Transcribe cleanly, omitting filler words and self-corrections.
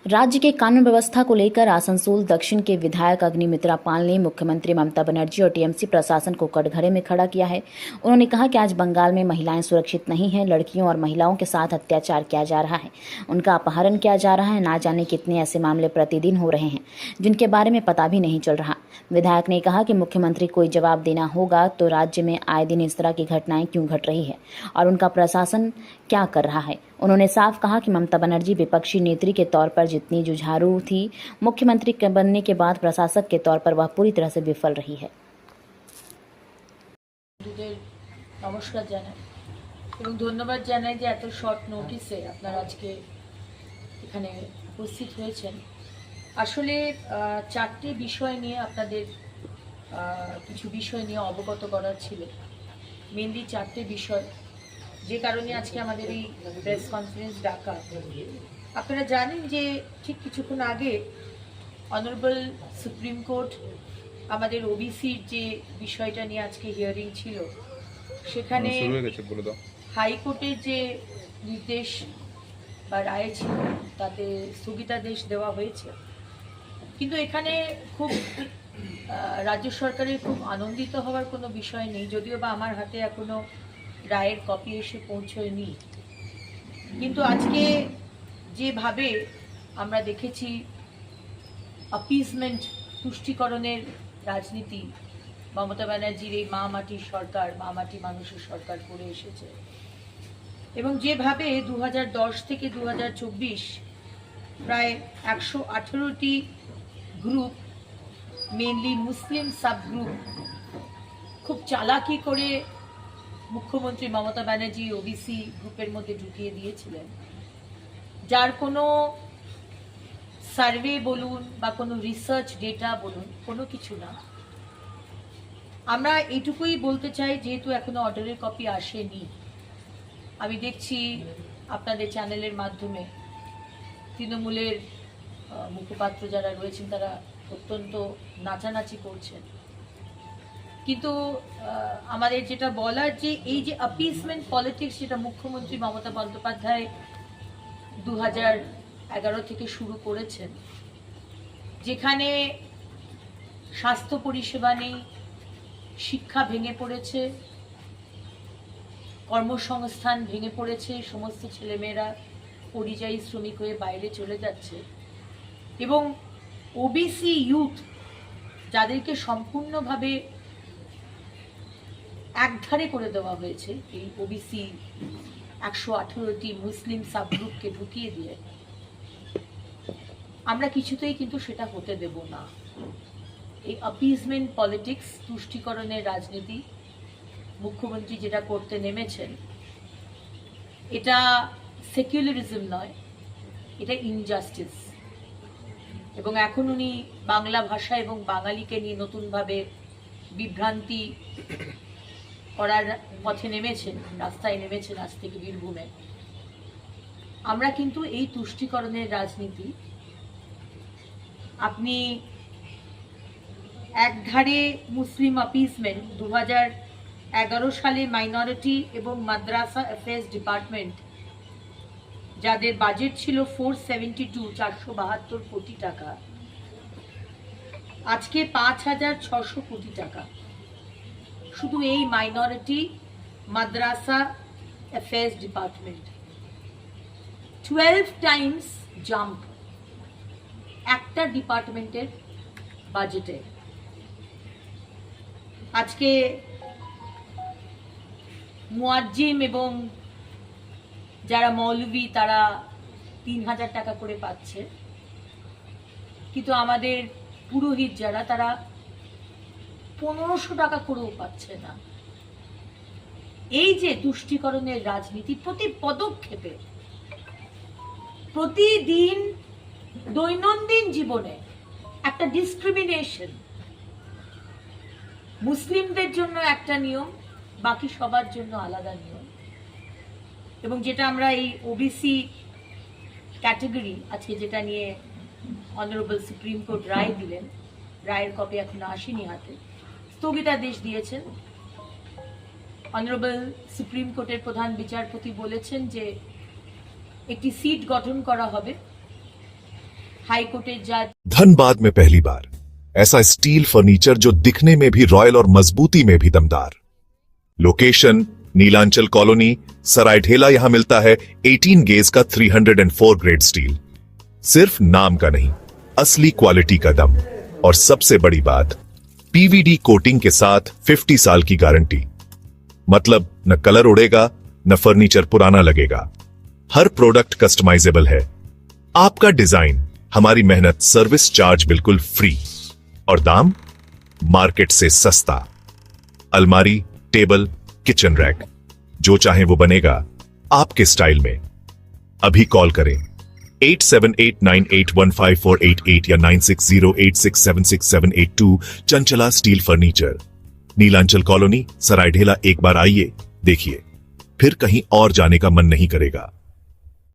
राज्य के कानून व्यवस्था को लेकर आसनसोल दक्षिण के विधायक अग्निमित्रा पाल ने मुख्यमंत्री ममता बनर्जी और टीएमसी प्रशासन को कटघरे में खड़ा किया है। उन्होंने कहा कि आज बंगाल में महिलाएं सुरक्षित नहीं हैं, लड़कियों और महिलाओं के साथ अत्याचार किया जा रहा है, उनका अपहरण किया जा रहा है। ना जाने कितने ऐसे मामले प्रतिदिन हो रहे हैं जिनके बारे में पता भी नहीं चल रहा। विधायक ने कहा कि मुख्यमंत्री कोई जवाब देना होगा तो राज्य में आए दिन इस तरह की घटनाएं क्यों घट रही है और उनका प्रशासन क्या कर रहा है। उन्होंने साफ कहा कि ममता बनर्जी विपक्षी नेत्री के तौर पर जितनी जुझारू थी, मुख्यमंत्री के बनने के बाद प्रशासक के तौर पर वह पूरी तरह से विफल रही है। নমস্কার জানাই এবং ধন্যবাদ জানাই যে এত শর্ট নোটিসে আপনারা আজকে এখানে উপস্থিত হয়েছেন। আসলে চারটি বিষয় নিয়ে আপনাদের কিছু বিষয় নিয়ে অবগত করার ছিল, মেনলি চারটে বিষয়, যে কারণে আজকে আমাদের এই প্রেস কনফারেন্স ডাকা। আপনারা জানেন যে ঠিক কিছুক্ষণ আগে অনারেবল সুপ্রিম কোর্ট আমাদের ওবিসির যে বিষয়টা নিয়ে আজকে হিয়ারিং ছিল, সেখানে হাইকোর্টের যে নির্দেশ বা রায় ছিল তাতে স্থগিতাদেশ দেওয়া হয়েছে। কিন্তু এখানে খুব রাজ্য সরকারের খুব আনন্দিত হওয়ার কোনো বিষয় নেই, যদিও বা আমার হাতে এখনো রায়ের কপি এসে পৌঁছয়নি। কিন্তু আজকে যেভাবে আমরা দেখেছি অ্যাপিজমেন্ট, তুষ্টিকরণের রাজনীতি মমতা ব্যানার্জির এই মা মাটির সরকার, মা মাটি মানুষের সরকার করে এসেছে, এবং যেভাবে 2010 থেকে 2024 প্রায় 118টি গ্রুপ, মেনলি মুসলিম সাবগ্রুপ, খুব চালাকি করে মুখ্যমন্ত্রী মমতা ব্যানার্জি ওবিসি গ্রুপের মধ্যে ঢুকিয়ে দিয়েছিলেন, যার কোনো সার্ভে বলুন বা কোনো রিসার্চ ডেটা বলুন, কোনো কিছু না। আমরা এইটুকুই বলতে চাই, যেহেতু এখনো অর্ডারের কপি আসেনি, আমি দেখছি আপনাদের চ্যানেলের মাধ্যমে তৃণমূলের মুখপাত্র যারা রয়েছেন তারা অত্যন্ত নাচানাচি করছেন। কিন্তু আমাদের যেটা বলার, যে এই যে অ্যাপিজমেন্ট পলিটিক্স যেটা মুখ্যমন্ত্রী মমতা বন্দ্যোপাধ্যায় 2011 থেকে শুরু করেছেন, যেখানে স্বাস্থ্য পরিষেবা নেই, শিক্ষা ভেঙে পড়েছে, কর্মসংস্থান ভেঙে পড়েছে, সমস্ত ছেলেমেয়েরা পরিযায়ী শ্রমিক হয়ে বাইরে চলে যাচ্ছে, এবং ওবিসি ইউথ যাদেরকে সম্পূর্ণভাবে একধারে করে দেওয়া হয়েছে, এই ওবিসি 118টি মুসলিম সাবগ্রুপকে ঢুকিয়ে দিয়ে, আমরা কিছুতেই কিন্তু সেটা হতে দেব না। এই অ্যাপিজমেন্ট পলিটিক্স, তুষ্টিকরণের রাজনীতি মুখ্যমন্ত্রী যেটা করতে নেমেছেন, এটা সেকুলারিজম নয়, এটা ইনজাস্টিস। এবং এখন উনি বাংলা ভাষা এবং বাঙালিকে নিয়ে নতুনভাবে বিভ্রান্তি করার পথে নেমেছেন, রাস্তায় নেমেছেন আজ থেকে বীরভূমে। আমরা কিন্তু এই তুষ্টিকরণের রাজনীতি, আপনি একধারে মুসলিম অ্যাপিজমেন্ট 2011 সালে মাইনরিটি এবং মাদ্রাসা অ্যাফেয়ার্স ডিপার্টমেন্ট, যাদের বাজেট ছিল 472 কোটি টাকা, আজকে 5600 কোটি টাকা শুধু এই মাইনরিটি মাদ্রাসা অ্যাফেয়ার্স ডিপার্টমেন্ট। 12 টাইমস জাম্প একটা ডিপার্টমেন্টের বাজেটে। আজকে মুয়াজ্জিম এবং যারা মৌলভী তারা 3000 টাকা করে পাচ্ছে, কিন্তু আমাদের পুরোহিত যারা, তারা 1500 টাকা করেও পাচ্ছে না। এই যে তুষ্টিকরণের রাজনীতি, প্রতি পদক্ষেপে, প্রতিদিন দৈনন্দিন জীবনে একটা ডিসক্রিমিনেশন, মুসলিমদের জন্য একটা নিয়ম, বাকি সবার জন্য আলাদা নিয়ম। এবং যেটা আমরা এই ওবিসি ক্যাটাগরি আজকে যেটা নিয়ে অনারেবল সুপ্রিম কোর্ট রায় দিলেন, রায়ের কপি এখনো আসেনি হাতে, স্থগিতাদেশ দিয়েছেন। অনারেবল সুপ্রিম কোর্টের প্রধান বিচারপতি বলেছেন যে একটি সিট গঠন করা হবে हाईकोर्टेर जज धनबाद में पहली बार ऐसा स्टील फर्नीचर जो दिखने में भी रॉयल और मजबूती में भी दमदार। Location Nilanchal colony, Saraidhela. यहां मिलता है 18 गेज का 304 ग्रेड स्टील। सिर्फ नाम का नहीं, असली क्वालिटी का दम। और सबसे बड़ी बात, पीवीडी कोटिंग के साथ 50 साल की गारंटी। मतलब न कलर उड़ेगा, न फर्नीचर पुराना लगेगा। हर प्रोडक्ट कस्टमाइजेबल है। आपका डिजाइन, हमारी मेहनत, सर्विस चार्ज बिल्कुल फ्री। और दाम मार्केट से सस्ता। अलमारी, टेबल, किचन रैक, जो चाहे वो बनेगा आपके स्टाइल में। अभी कॉल करें 8789815488 या 9608676782। Chanchala steel furniture, Nilanchal colony, Saraidhela. एक बार आइए, देखिए, फिर कहीं और जाने का मन नहीं करेगा।